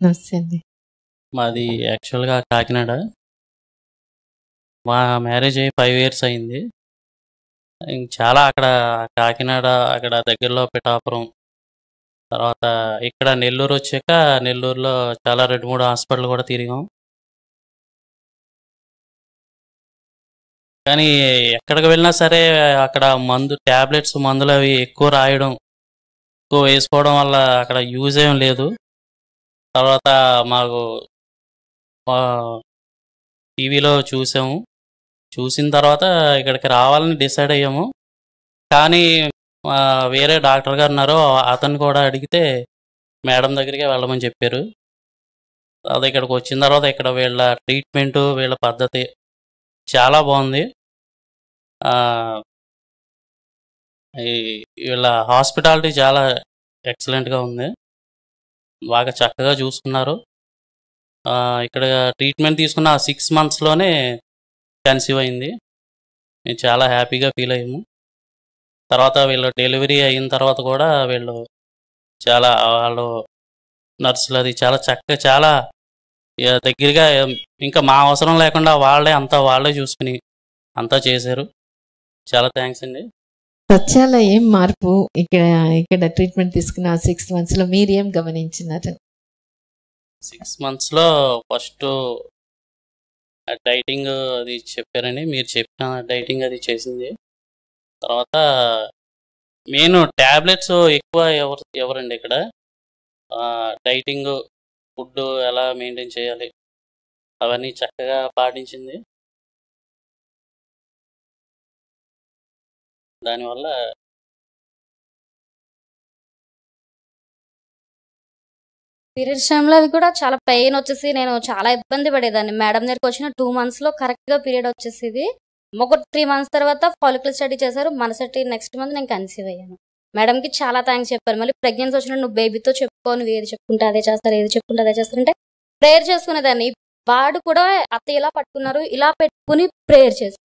నమస్తే అండి. మాది యాక్చువల్‌గా కాకినాడ. మా మ్యారేజ్ అయ్యి 5 ఇయర్స్ అయింది. చాలా అక్కడ కాకినాడ అక్కడ దగ్గరలో పిఠాపురం, తర్వాత ఇక్కడ నెల్లూరొచ్చాక నెల్లూరులో చాలా 2, 3 హాస్పిటల్ కూడా తిరిగాం. కానీ ఎక్కడికి వెళ్ళినా సరే అక్కడ టాబ్లెట్స్, మందులవి ఎక్కువ రాయడం, ఎక్కువ వేసుకోవడం వల్ల అక్కడ యూజ్ ఏం లేదు. తర్వాత మాకు టీవీలో చూసాము. చూసిన తర్వాత ఇక్కడికి రావాలని డిసైడ్ అయ్యాము. కానీ వేరే డాక్టర్ గారు ఉన్నారు, అతను కూడా అడిగితే మేడం దగ్గరికి వెళ్ళమని చెప్పారు. అది ఇక్కడికి వచ్చిన తర్వాత ఇక్కడ వీళ్ళ ట్రీట్మెంటు, వీళ్ళ పద్ధతి చాలా బాగుంది. వీళ్ళ హాస్పిటాలిటీ చాలా ఎక్సలెంట్గా ఉంది. బాగా చక్కగా చూసుకున్నారు. ఇక్కడ ట్రీట్మెంట్ తీసుకున్న 6 monthsలోనే కన్సీవ్ అయింది. మేము చాలా హ్యాపీగా ఫీల్ అయ్యాము. తర్వాత వీళ్ళు డెలివరీ అయిన తర్వాత కూడా వాళ్ళు నర్సులు అది చాలా చక్కగా, చాలా దగ్గరగా, ఇంకా మా అవసరం లేకుండా వాళ్ళే చూసుకుని అంతా చేశారు. చాలా థ్యాంక్స్ అండి. సత్యాల ఏం మార్పు ఇక్కడ ట్రీట్మెంట్ తీసుకున్న 6 monthsలో మీరు ఏం గమనించినారు? 6 monthsలో ఫస్ట్ డైటింగ్ అది చెప్పారండి. మీరు చెప్పిన డైటింగ్ అది చేసింది. తర్వాత మెయిన్ ట్యాబ్లెట్స్ ఎక్కువ ఎవరండి ఇక్కడ. డైటింగ్, ఫుడ్ ఎలా మెయింటైన్ చేయాలి అవన్నీ చక్కగా పాటించింది. దానివల్ల పీరియడ్స్ టైంలో అవి కూడా చాలా పెయిన్ వచ్చేసి నేను చాలా ఇబ్బంది పడేదాన్ని. మేడం దగ్గరికి వచ్చిన 2 monthsలో కరెక్ట్గా పీరియడ్ వచ్చేసేది. ఒక 3 months తర్వాత ఫాలికల్ స్టడీ చేశారు. మనసటి నెక్స్ట్ మంత్ నేను కన్సీవ్ అయ్యాను. మేడంకి చాలా థ్యాంక్స్ చెప్పారు. మళ్ళీ ప్రెగ్నెన్సీ వచ్చినప్పుడు నువ్వు బేబీతో చెప్పుకో, నువ్వు ఏది చెప్పుకుంటే అదే చేస్తారు, ఏది చెప్పుకుంటే అదే చేస్తారంటే ప్రేయర్ చేసుకునేదాన్ని. వాడు కూడా అత్తయ్య ఇలా పట్టుకున్నారు, ఇలా పెట్టుకుని ప్రేయర్ చేశారు.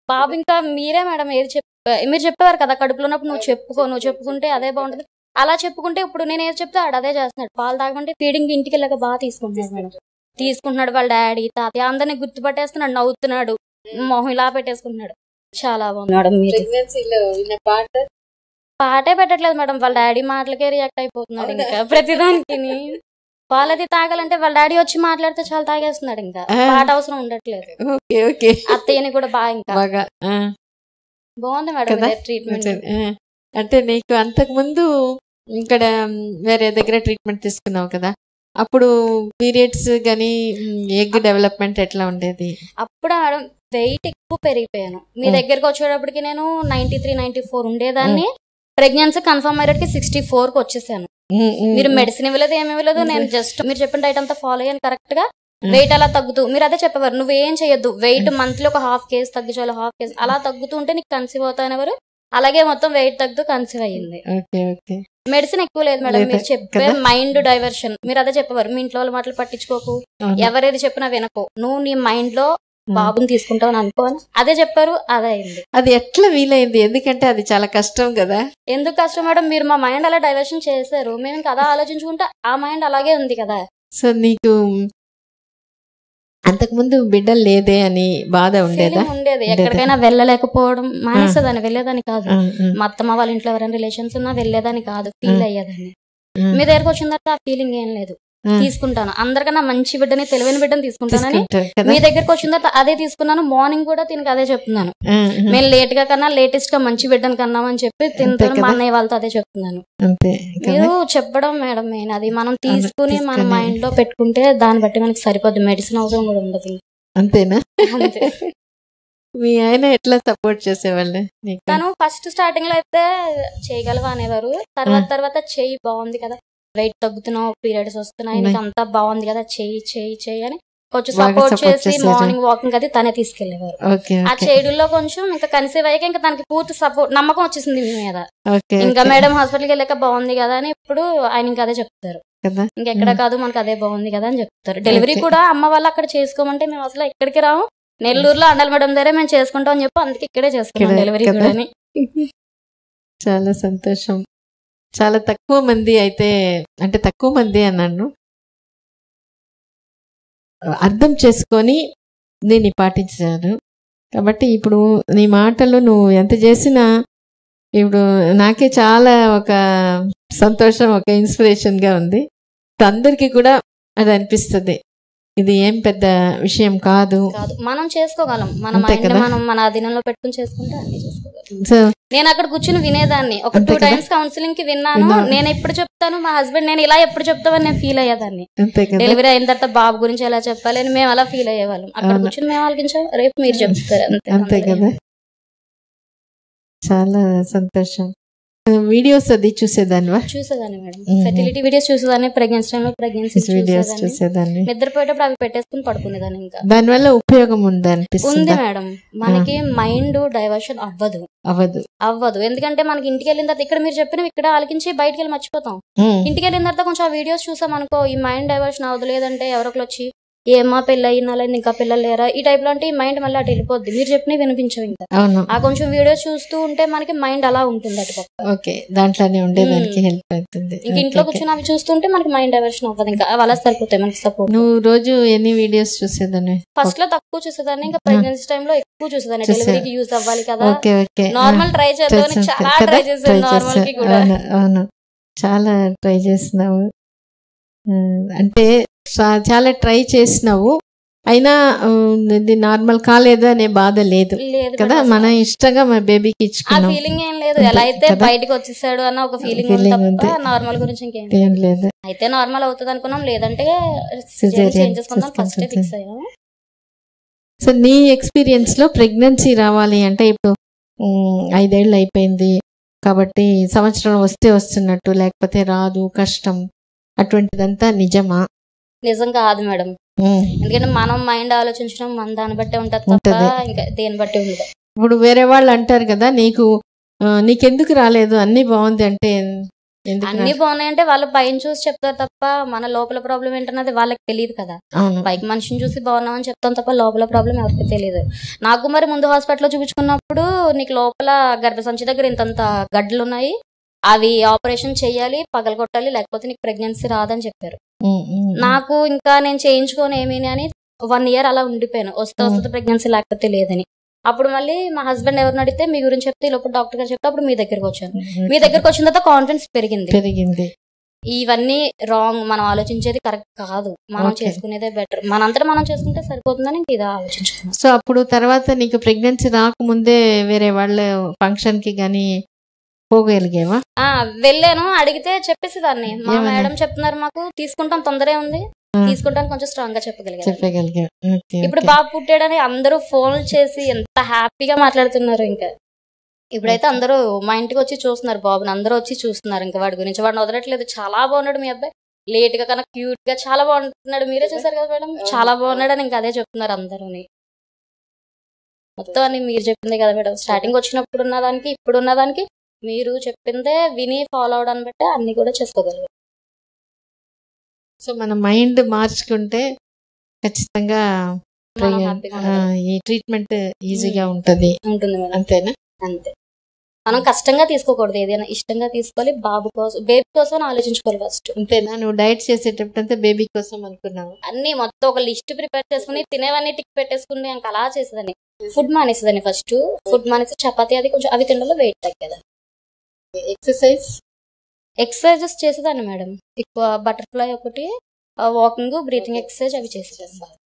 బాబు ఇంకా మీరే మేడం మీరు చెప్పేవారు కదా కడుపులో ఉన్నప్పుడు నువ్వు చెప్పుకుంటే అదే బాగుంటుంది. అలా చెప్పుకుంటే ఇప్పుడు నేను ఏది చెప్తే ఆడు అదే చేస్తున్నాడు. పాలు తాగమంటే ఫీడింగ్ ఇంటికి వెళ్ళాక బాగా తీసుకుంటున్నాడు మేడం. తీసుకుంటున్నాడు. వాళ్ళ డాడీ, తాతయ్య అందరినీ గుర్తుపట్టేస్తున్నాడు, నవ్వుతున్నాడు, మొహం ఇలా పెట్టేసుకుంటున్నాడు. చాలా బాగుంది మేడం. మీరు పాటే పెట్టట్లేదు మేడం, వాళ్ళ డాడీ మాటలకే రియాక్ట్ అయిపోతున్నాడు. ఇంకా ప్రతిదానికి పాలది తాగాలంటే వాళ్ళ డాడీ వచ్చి మాట్లాడితే చాలా తాగేస్తున్నాడు. ఇంకా పాట అవసరం ఉండట్లేదు. అత్తయ్యని కూడా బాగా ఇంకా బాగుంది మేడం ట్రీట్మెంట్. అంటే నీకు అంతకుముందు ఇక్కడ వేరే దగ్గర ట్రీట్మెంట్ తీసుకున్నావు కదా, అప్పుడు పీరియడ్స్ కానీ ఎగ్ డెవలప్మెంట్ ఎట్లా ఉండేది? అప్పుడు మేడం వెయిట్ ఎక్కువ పెరిగిపోయాను. మీ దగ్గరకు వచ్చేటప్పటికి నేను 93, 94 ఉండేదాన్ని. ప్రెగ్నెన్సీ కన్ఫర్మ్ అయ్యేటికి 64కి వచ్చేసాను. మీరు మెడిసిన్ ఇవ్వలేదు, ఏమి ఇవ్వలేదు. నేను జస్ట్ మీరు చెప్పిన డైట్ అంతా ఫాలో అయ్యాను కరెక్ట్ గా. వెయిట్ అలా తగ్గుతూ మీరు అదే చెప్పేవారు, నువ్వేం చేయొద్దు, వెయిట్ మంత్లీ ఒక 1/2 kg తగ్గించాలి, 1/2 kg అలా తగ్గుతూ ఉంటే నీకు కన్సీవ్ అవుతాయనేవారు. అలాగే మొత్తం వెయిట్ తగ్గుతూ కన్సీవ్ అయ్యింది. మెడిసిన్ ఎక్కువ లేదు మేడం. మీరు చెప్పే మైండ్ డైవర్షన్, మీరు అదే చెప్పేవారు, మీ ఇంట్లో వాళ్ళ మాటలు పట్టించుకోకు, ఎవరేది చెప్పినా వినకు, నువ్వు నీ మైండ్ లో బాబుని తీసుకుంటావు అని అనుకోని అదే చెప్పారు. అదే అయింది. అది ఎట్లా వీలైంది? ఎందుకంటే అది చాలా కష్టం కదా. ఎందుకు కష్టం మేడం? మీరు మా మైండ్ అలా డైవర్షన్ చేశారు, మేము ఇంకా అలా ఆలోచించుకుంటే ఆ మైండ్ అలాగే ఉంది కదా. సో నీకు అంతకుముందు బిడ్డలు లేదే అని బాధ ఉండేది. ఎక్కడికైనా వెళ్ళలేకపోవడం మానేసేదాన్ని, వెళ్ళేదాన్ని కాదు. మా అత్తమ్మ వాళ్ళ ఇంట్లో ఎవరైనా రిలేషన్స్ ఉన్నా వెళ్ళేదాన్ని కాదు, ఫీల్ అయ్యేదాన్ని. మీ దగ్గరకు వచ్చిన తర్వాత ఆ ఫీలింగ్ ఏం లేదు. తీసుకుంటాను, అందరికన్నా మంచి బిడ్డని, తెలివైన బిడ్డని తీసుకుంటానని మీ దగ్గరకు వచ్చిన తర్వాత అదే తీసుకున్నాను. మార్నింగ్ కూడా తినక అదే చెప్తున్నాను, మేము లేట్ గా కన్నా లేటెస్ట్ గా మంచి బిడ్డని కన్నామని చెప్పి తింటాను. మా అన్నయ్య వాళ్ళతో అదే చెప్తున్నాను. మీరు చెప్పడం మేడం మెయిన్, అది మనం తీసుకుని మన మైండ్ లో పెట్టుకుంటే దాన్ని బట్టి మనకి సరిపోద్ది, మెడిసిన్ అవసరం కూడా ఉండదు. అంతేనా? మీ ఆయన ఎట్లా సపోర్ట్ చేసేవాళ్ళు? తను ఫస్ట్ స్టార్టింగ్ లో అయితే చేయగలవా అనేవారు. తర్వాత చెయ్యి బాగుంది కదా, వెయిట్ తగ్గుతున్నావు, పీరియడ్స్ వస్తున్నాయి, నీకు అంతా బాగుంది కదా, చెయ్యి అని కొంచెం సపోర్ట్ చేసి మార్నింగ్ వాకింగ్ అది తనే తీసుకెళ్లేవారు. ఆ చేయడంలో కొంచెం ఇంకా కన్సీవ్ అయ్యాక ఇంకా తనకి పూర్తి సపోర్ట్, నమ్మకం వచ్చేసింది మీ మీద. ఇంకా మేడం హాస్పిటల్కి వెళ్ళాక బాగుంది కదా అని ఇప్పుడు ఆయన ఇంకా అదే చెప్తారు, ఇంకెక్కడ కాదు మనకు అదే బాగుంది కదా అని చెప్తారు. డెలివరీ కూడా అమ్మ వాళ్ళు అక్కడ చేసుకోమంటే మేము అసలు ఎక్కడికి రాము, నెల్లూరులో అండల్ మేడం దగ్గర మేము చేసుకుంటాం అని చెప్పి అందుకే ఇక్కడే చేసుకున్నాం డెలివరీ కూడా. చాలా సంతోషం. చాలా తక్కువ మంది అయితే, అంటే తక్కువ మంది అన్నాను, అర్థం చేసుకొని దీన్ని పాటించారు. కాబట్టి ఇప్పుడు నీ మాటలు నువ్వు ఎంత చేసినా ఇప్పుడు నాకే చాలా ఒక సంతోషం, ఒక ఇన్స్పిరేషన్గా ఉంది. అందరికీ కూడా అది అనిపిస్తుంది, ఇది ఏం పెద్ద విషయం కాదు. మనం చేసుకోగలం, మన మైండ్ మనం మన అధీనంలో పెట్టుకుని చేసుకుంటే అన్ని చేసుకోగలం. సో నేను అక్కడ కూర్చుని వినేదాన్ని. ఒక 2 times కౌన్సిలింగ్ కి విన్నాను. నేను ఎప్పుడు చెప్తాను మా హస్బెండ్, నేను ఇలా ఎప్పుడు చెప్తామని నేను ఫీల్ అయ్యేదాన్ని. డెలివరీ అయిన తర్వాత బాబు గురించి ఎలా చెప్పాలి అని మేము అలా ఫీల్ అయ్యేవాళ్ళం. అక్కడ కూర్చుని మేము ఆలోచించాం, రేపు మీరు చెప్తారు. అంతే కదా, చాలా సంతోషం. వీడియోస్ అది చూసేదాన్ని మేడం. ఫెర్టిలిటీ వీడియోస్ చూసేదాన్ని, ప్రెగ్నెన్సీ టైంలో ప్రెగ్నెన్సీ వీడియోస్ చూసేదాన్ని, నిద్రపోయేటప్పుడు అవి పెట్టేసుకుని పడుకునేదాన్ని. ఇంకా దానివల్ల ఉపయోగం ఉంది అనిపిస్తుంది. ఉంది మేడం. మనకి మైండ్ డైవర్షన్ అవ్వదు. ఎందుకంటే మనకి ఇంటికి వెళ్ళిన తర్వాత ఇక్కడ మీరు చెప్పినవి ఇక్కడ ఆలకించి బయటికి వెళ్ళి మర్చిపోతాం. ఇంటికి వెళ్ళిన తర్వాత కొంచెం ఆ వీడియోస్ చూసాం అనుకో, ఈ మైండ్ డైవర్షన్ అవ్వదు. లేదంటే ఎవరొకరు వచ్చి ఏమా పెళ్ళి అయినా ఇంకా పిల్లలు లేరా ఈ టైప్ లో అంటే ఈ మైండ్ మళ్ళీ అటు వెళ్ళిపోద్ది. మీరు చెప్పినవి వినిపించవు. ఇంకా ఆ కొంచెం వీడియోస్ చూస్తూ ఉంటే మనకి మైండ్ అలా ఉంటుంది అటు పక్క. ఓకే, దాంట్లోనే ఉండేదానికి హెల్ప్ అవుతుంది. ఇంకా ఇంట్లో కూర్చొని అవి చూస్తుంటే మనకి మైండ్ డైవర్షన్ అవ్వదు. ఇంకా అవి అలా సరిపోతాయి మనకి సపోర్ట్. నువ్వు రోజు ఎన్ని వీడియోస్ చూసేదాన్ని? ఫస్ట్ లో తక్కువ చూసేదాన్ని, ఇంకా ప్రెగ్నెన్సీ టైమ్ లో ఎక్కువ చూసేదాన్ని. డెలివరీకి యూజ్ అవ్వాలి కదా, నార్మల్ ట్రై చేద్దామని చాలా ట్రై చేసాను. నార్మల్ కి కూడా అవును, చాలా ట్రై చేసినావు. అంటే చాలా ట్రై చేసినావు, అయినా ఇది నార్మల్ కాలేదు అనే బాధ లేదు కదా. మన ఇష్టంగా మన బేబీకి ఇచ్చుకున్నాం. ఫీలింగ్ ఏం లేదు. ఎలా అయితే బయటకు వచ్చేసాడు అన్న ఒక ఫీలింగ్ ఉంది. నార్మల్ గురించి ఇంకేం లేదు. అయితే నార్మల్ అవుతుంది అనుకున్నాం, లేదంటే చేంజ్ చేసుకుందాం ఫస్ట్ ఫిక్స్ అయ్యాము. సో నీ ఎక్స్పీరియన్స్ లో ప్రెగ్నెన్సీ రావాలి అంటే ఇప్పుడు 5 ఏళ్ళు అయిపోయింది కాబట్టి సంవత్సరం వస్తే వస్తున్నట్టు, లేకపోతే రాదు, కష్టం, అటువంటిదంతా నిజమా? నిజం కాదు మేడం. ఎందుకంటే మనం మైండ్ ఆలోచించడం మన దాన్ని బట్టే ఉంటది తప్ప ఇంకా దేని బట్టి ఉండదు. ఇప్పుడు వేరే వాళ్ళు అంటారు కదా, నీకెందుకు రాలేదు, అన్ని బాగుంది అంటే అన్ని బాగున్నాయంటే వాళ్ళు పైన చూసి చెప్తారు తప్ప మన లోపల ప్రాబ్లం ఏంటన్నది వాళ్ళకి తెలియదు కదా. పైకి మనిషిని చూసి బాగున్నామని చెప్తాం తప్ప లోపల ప్రాబ్లం ఎవరికి తెలియదు. నాకు మరి ముందు హాస్పిటల్లో చూపించుకున్నప్పుడు నీకు లోపల గర్భసంచి దగ్గర ఇంతంత గడ్డలు ఉన్నాయి, అవి ఆపరేషన్ చెయ్యాలి, పగలగొట్టాలి, లేకపోతే నీకు ప్రెగ్నెన్సీ రాదని చెప్పారు. నాకు ఇంకా నేను చేయించుకొని ఏమీ అని 1 year అలా ఉండిపోయాను. వస్తే ప్రెగ్నెన్సీ లేకపోతే లేదని. అప్పుడు మళ్ళీ మా హస్బెండ్ ఎవరిని అడిగితే మీ గురించి చెప్తే లోపల డాక్టర్ గారు చెప్తే అప్పుడు మీ దగ్గరకు వచ్చాను. మీ దగ్గరకు వచ్చిన తర్వాత కాన్ఫిడెన్స్ పెరిగింది. ఇవన్నీ రాంగ్, మనం ఆలోచించేది కరెక్ట్ కాదు, మనం చేసుకునేదే బెటర్, మనంతటా మనం చేసుకుంటే సరిపోతుందని ఇది ఆలోచించుకున్నాను. సో అప్పుడు తర్వాత నీకు ప్రెగ్నెన్సీ రాకముందే వేరే వాళ్ళ ఫంక్షన్ కి గానీ పోగలిగేవా? వెళ్ళాను, అడిగితే చెప్పేసేదాన్ని. మా మేడం చెప్తున్నారు మాకు తీసుకుంటాం, తొందరే ఉంది, తీసుకుంటాను, కొంచెం స్ట్రాంగ్ గా చెప్పగలిగా. ఇప్పుడు బాబు పుట్టాడని అందరూ ఫోన్ చేసి ఎంత హ్యాపీగా మాట్లాడుతున్నారు. ఇంకా ఇప్పుడైతే అందరూ మా ఇంటికి వచ్చి చూస్తున్నారు బాబుని, అందరూ వచ్చి చూస్తున్నారు. ఇంకా వాడి గురించి వాడిని వదలట్లేదు. చాలా బాగున్నాడు మీ అబ్బాయి, లేట్ గా కన్నా క్యూట్ గా చాలా బాగుంటున్నాడు. మీరే చూసారు కదా మేడం, చాలా బాగున్నాడు అని ఇంకా అదే చెప్తున్నారు అందరూని. మొత్తం అని మీరు చెప్పిందే కదా మేడం, స్టార్టింగ్ వచ్చినప్పుడు ఉన్నదానికి ఇప్పుడు ఉన్నదానికి మీరు చెప్పిందే విని ఫాలో అవడాన్ని బట్టి అన్ని కూడా చేసుకోగలిగారు. సో మన మైండ్ మార్చుకుంటే ఖచ్చితంగా ఈ ట్రీట్మెంట్ ఈజీగా ఉంటుంది మేడం. అంతేనా? అంతే. మనం కష్టంగా తీసుకోకూడదు, ఏదైనా ఇష్టంగా తీసుకోవాలి. బాబు కోసం, బేబీ కోసం ఆలోచించుకోవాలి ఫస్ట్. అంతేనా? నువ్వు డైట్ చేసేటప్పుడు అంతా బేబీ కోసం అనుకున్నావు? అన్ని మొత్తం ఒక లిస్ట్ ప్రిపేర్ చేసుకుని తినేవన్నీ టిక్ పెట్టేసుకుని ఇంకా అలా చేసేదాన్ని. ఫుడ్ మానేసేదాన్ని. ఫస్ట్ ఫుడ్ మానేసి చపాతీ అది కొంచెం అవి తినడంలో వెయిట్ తగ్గేదాన్ని. ఎక్సర్సైజెస్ చేసేదాన్ని మేడం. ఎక్కువ బటర్ఫ్లై ఒకటి, వాకింగ్, బ్రీతింగ్ ఎక్సర్సైజ్ అవి చేసేదాన్ని.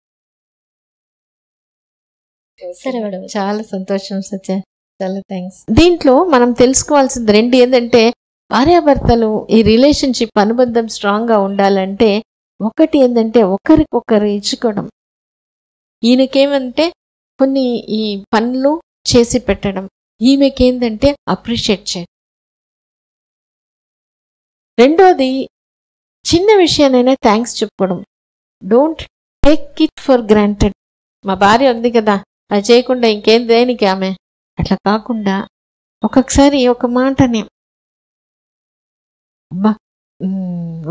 సరే మేడం, చాలా సంతోషం సత్య, చాలా థ్యాంక్స్. దీంట్లో మనం తెలుసుకోవాల్సింది 2 ఏంటంటే, భార్యాభర్తలు ఈ రిలేషన్షిప్ అనుబంధం స్ట్రాంగ్ గా ఉండాలంటే ఒకటి ఏంటంటే ఒకరికొకరు ఇచ్చుకోవడం. ఈయనకేమంటే కొన్ని ఈ పనులు చేసి పెట్టడం, ఈమెకేందంటే అప్రిషియేట్ చేయడం. రెండోది చిన్న విషయానైనా థ్యాంక్స్ చెప్పుకోవడం. Don't take it for granted. మా భార్య ఉంది కదా అది చేయకుండా ఇంకేం దేనికి ఆమె, అట్లా కాకుండా ఒక్కొక్కసారి ఒక మాటని, అబ్బా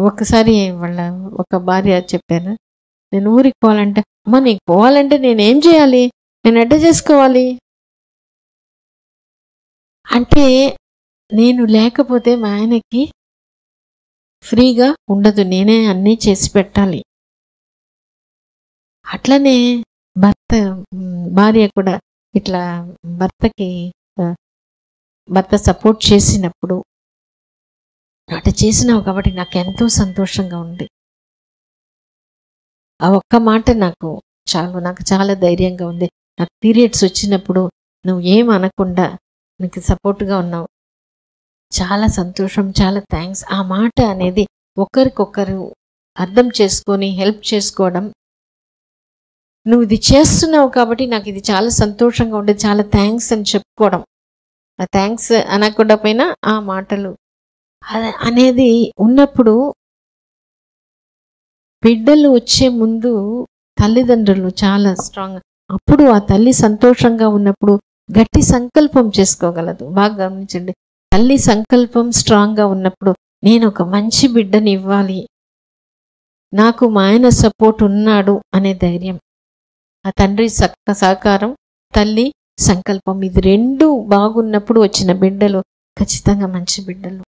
ఒకసారి వాళ్ళ ఒక భార్య చెప్పాను, నేను ఊరికి పోవాలంటే, అమ్మ నీకు పోవాలంటే నేనేం చేయాలి, నేను ఎడ్డ చేసుకోవాలి అంటే, నేను లేకపోతే మా ఆయనకి ఫ్రీగా ఉండదు, నేనే అన్నీ చేసి పెట్టాలి. అట్లనే భర్త భార్య కూడా ఇట్లా భర్త సపోర్ట్ చేసినప్పుడు అట్లా చేసినావు కాబట్టి నాకు ఎంతో సంతోషంగా ఉంది. ఆ ఒక్క మాట నాకు చాలా ధైర్యంగా ఉంది. నాకు పీరియడ్స్ వచ్చినప్పుడు నువ్వు ఏం అనకుండా నీకు సపోర్ట్గా ఉన్నావు, చాలా సంతోషం, చాలా థ్యాంక్స్. ఆ మాట అనేది ఒకరికొకరు అర్థం చేసుకొని హెల్ప్ చేసుకోవడం, నువ్వు ఇది చేస్తున్నావు కాబట్టి నాకు ఇది చాలా సంతోషంగా ఉండేది, చాలా థ్యాంక్స్ అని చెప్పుకోవడం. ఆ థ్యాంక్స్ అనకుండా పోయినా ఆ మాటలు అనేది ఉన్నప్పుడు బిడ్డలు వచ్చే ముందు తల్లిదండ్రులు చాలా స్ట్రాంగ్. అప్పుడు ఆ తల్లి సంతోషంగా ఉన్నప్పుడు గట్టి సంకల్పం చేసుకోగలదు. బాగా గమనించండి, తల్లి సంకల్పం స్ట్రాంగ్గా ఉన్నప్పుడు నేను ఒక మంచి బిడ్డని ఇవ్వాలి, నాకు మా ఆయన సపోర్ట్ ఉన్నాడు అనే ధైర్యం, ఆ తండ్రి సహకారం, తల్లి సంకల్పం, ఇది రెండు బాగున్నప్పుడు వచ్చిన బిడ్డలు ఖచ్చితంగా మంచి బిడ్డలు.